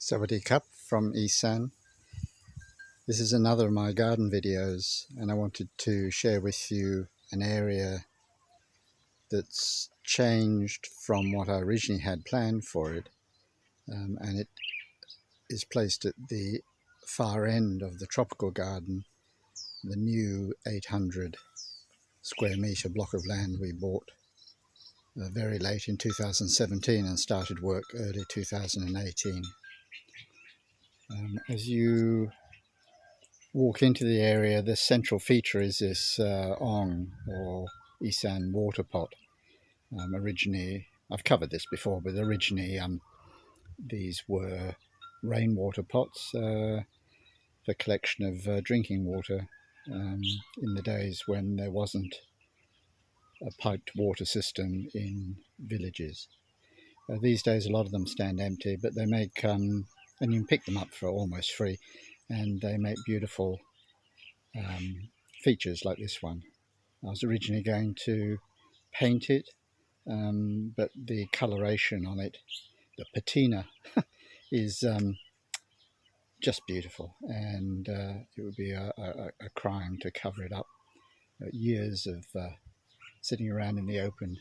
Sawadee Cup from Isan. This is another of my garden videos, and I wanted to share with you an area that's changed from what I originally had planned for it, and it is placed at the far end of the tropical garden, the new 800 square metre block of land we bought very late in 2017 and started work early 2018. As you walk into the area, the central feature is this ong, or Isan water pot. Originally, I've covered this before, but originally these were rainwater pots for collection of drinking water in the days when there wasn't a piped water system in villages. These days a lot of them stand empty, but they make, and you can pick them up for almost free, and they make beautiful features like this one. I was originally going to paint it, but the coloration on it, the patina, is just beautiful, and it would be a crime to cover it up. Years of sitting around in the open,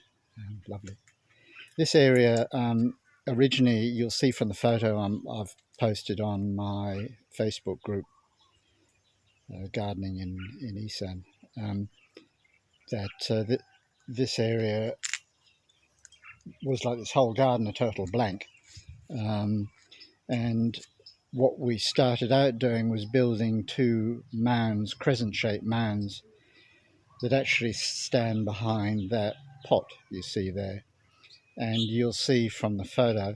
lovely. This area, originally, you'll see from the photo I've posted on my Facebook group, Gardening in Isan, that this area was like this whole garden, a total blank. And what we started out doing was building two mounds, crescent-shaped mounds, that actually stand behind that pot you see there. And you'll see from the photo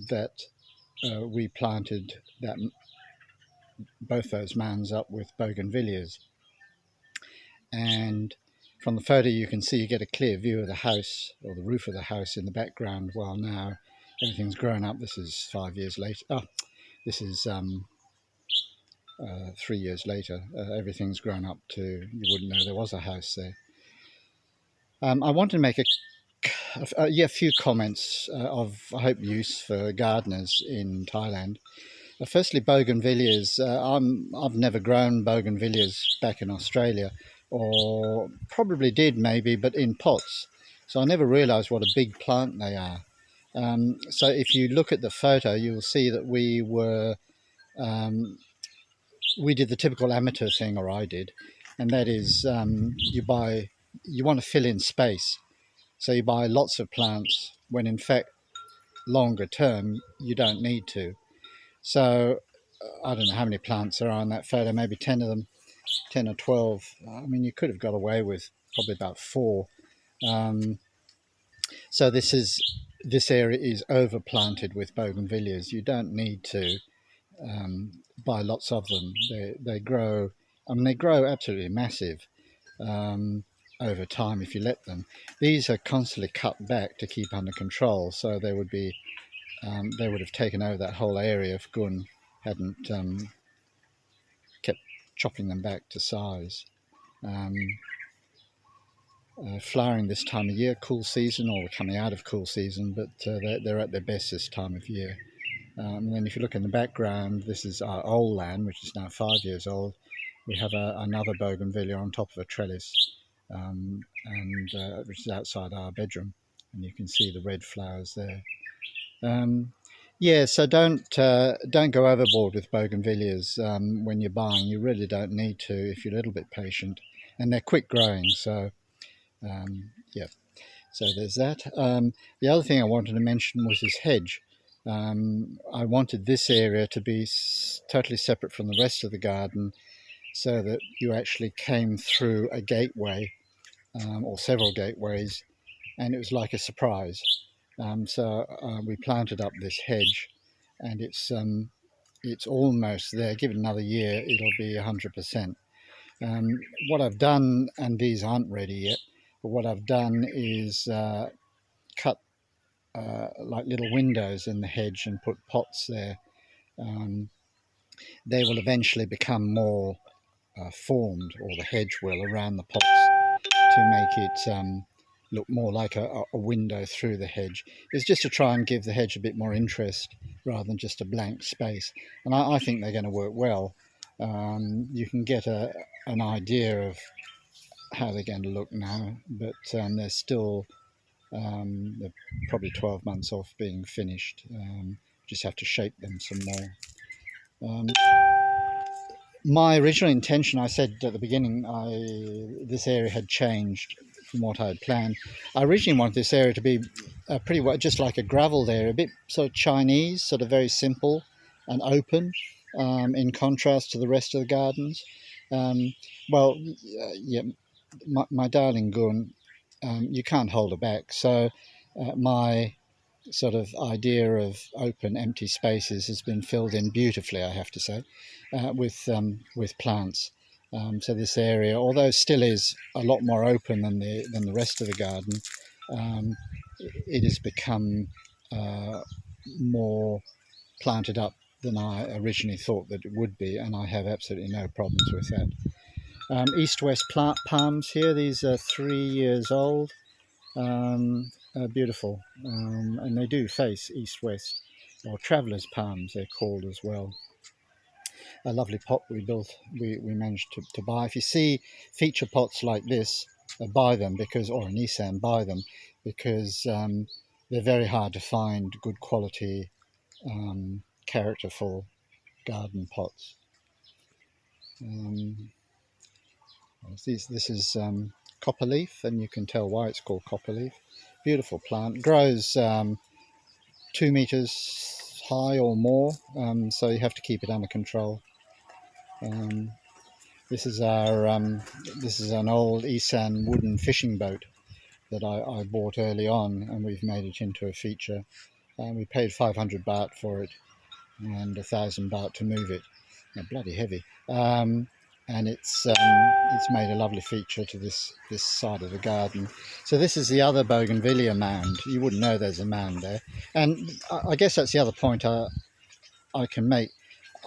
that we planted both those mounds up with bougainvilleas. And from the photo you can see, you get a clear view of the house, or the roof of the house in the background, while now everything's grown up. This is 5 years later. This is 3 years later. Everything's grown up to, you wouldn't know there was a house there. I wanted to make a few comments of, I hope, use for gardeners in Thailand. Firstly, bougainvilleas. I've never grown bougainvilleas back in Australia, or probably did maybe, but in pots. So I never realised what a big plant they are. So if you look at the photo, you will see that we did the typical amateur thing, or I did, and that is you want to fill in space. So you buy lots of plants when in fact longer term you don't need to. So I don't know how many plants there are on that photo, maybe 10 of them, 10 or 12. I mean, you could have got away with probably about 4. So this area is overplanted with bougainvilleas. You don't need to buy lots of them. They grow, I mean, they grow absolutely massive over time if you let them. These are constantly cut back to keep under control, so they would have taken over that whole area if Gun hadn't kept chopping them back to size. Flowering this time of year, cool season, or coming out of cool season, but they're at their best this time of year. And then if you look in the background, this is our old land, which is now 5 years old. We have another bougainvillea on top of a trellis, which is outside our bedroom, and you can see the red flowers there. Yeah, so don't go overboard with bougainvilleas when you're buying. You really don't need to if you're a little bit patient, and they're quick growing. So yeah, so there's that. The other thing I wanted to mention was this hedge. I wanted this area to be totally separate from the rest of the garden, so that you actually came through a gateway or several gateways, and it was like a surprise. So we planted up this hedge, and it's almost there. Give it another year, it'll be 100%. What I've done, and these aren't ready yet, but what I've done is cut like little windows in the hedge and put pots there. They will eventually become more formed, or the hedge will, around the pots, to make it look more like a window through the hedge. It's just to try and give the hedge a bit more interest rather than just a blank space. And I think they're going to work well. You can get an idea of how they're going to look now, but they're still they're probably 12 months off being finished. Just have to shape them some more. My original intention, I said at the beginning, this area had changed from what I had planned. I originally wanted this area to be pretty well just like a gravelled area, a bit sort of Chinese, sort of very simple and open, in contrast to the rest of the gardens. Yeah, my darling Gun, you can't hold her back. So my sort of idea of open, empty spaces has been filled in beautifully, I have to say, with plants. So this area, although still is a lot more open than the rest of the garden, it has become more planted up than I originally thought that it would be, and I have absolutely no problems with that. East-west palms here. These are 3 years old. Beautiful, and they do face east-west, or traveller's palms they're called as well. A lovely pot we managed to buy. If you see feature pots like this, buy them, because, or an Isan, buy them, because they're very hard to find good quality, characterful garden pots. This is copper leaf, and you can tell why it's called copper leaf. Beautiful plant, grows 2 meters high or more, so you have to keep it under control. This is an old Isan wooden fishing boat that I bought early on, and we've made it into a feature. We paid 500 baht for it and 1,000 baht to move it. They're bloody heavy. And it's made a lovely feature to this side of the garden. So this is the other bougainvillea mound. You wouldn't know there's a mound there. And I guess that's the other point I can make.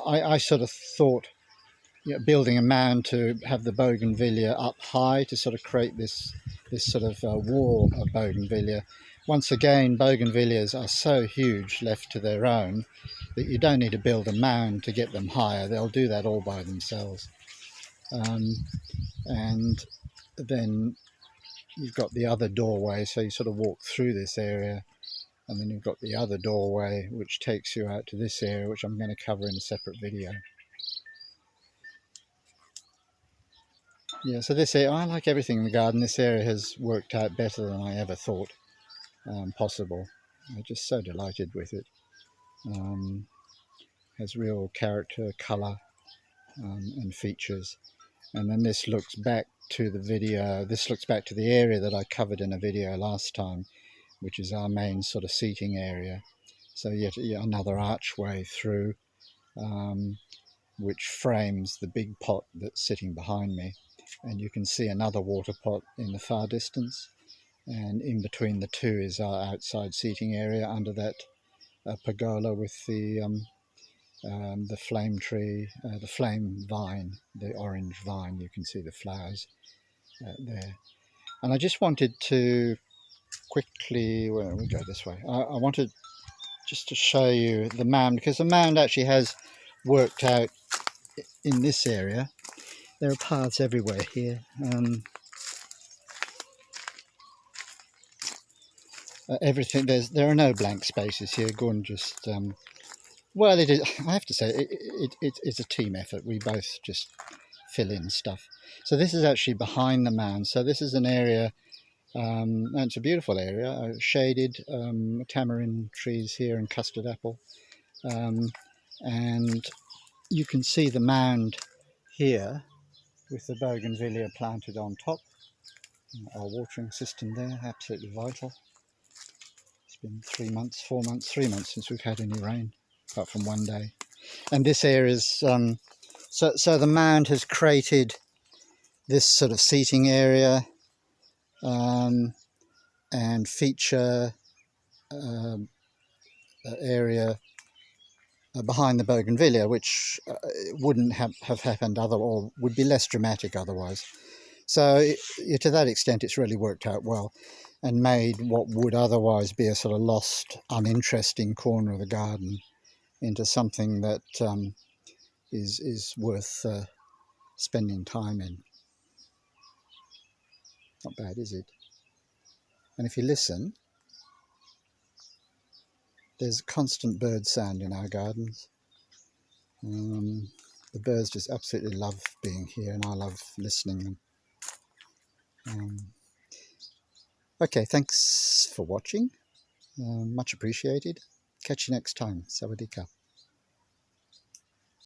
I sort of thought, building a mound to have the bougainvillea up high to sort of create this sort of wall of bougainvillea. Once again, bougainvilleas are so huge left to their own that you don't need to build a mound to get them higher. They'll do that all by themselves. And then you've got the other doorway, so you sort of walk through this area, and then you've got the other doorway which takes you out to this area, which I'm going to cover in a separate video. Yeah, so this area, I like everything in the garden. This area has worked out better than I ever thought possible. I'm just so delighted with it. Has real character, colour, and features. And then this looks back to the video, this looks back to the area that I covered in a video last time, which is our main sort of seating area. So yet another archway through, which frames the big pot that's sitting behind me. And you can see another water pot in the far distance. And in between the two is our outside seating area under that pergola with the flame tree, the flame vine, the orange vine. You can see the flowers there. And I just wanted to quickly, well, we go this way. I wanted just to show you the mound, because the mound actually has worked out in this area. There are paths everywhere here. Everything, there are no blank spaces here. Gun just well, it is, I have to say, it's a team effort. We both just fill in stuff. So this is actually behind the mound. So this is an area, and it's a beautiful area, shaded, tamarind trees here and custard apple. And you can see the mound here with the bougainvillea planted on top. Our watering system there, absolutely vital. It's been 3 months, 4 months, 3 months since we've had any rain, apart from one day. And this area is, so the mound has created this sort of seating area and feature area behind the bougainvillea, which wouldn't have happened or would be less dramatic otherwise. So to that extent, it's really worked out well. and made what would otherwise be a sort of lost, uninteresting corner of the garden into something that is worth spending time in. Not bad, is it? And if you listen, there's constant bird sound in our gardens. The birds just absolutely love being here, and I love listening. Okay, thanks for watching. Much appreciated. Catch you next time. Sawadee ka.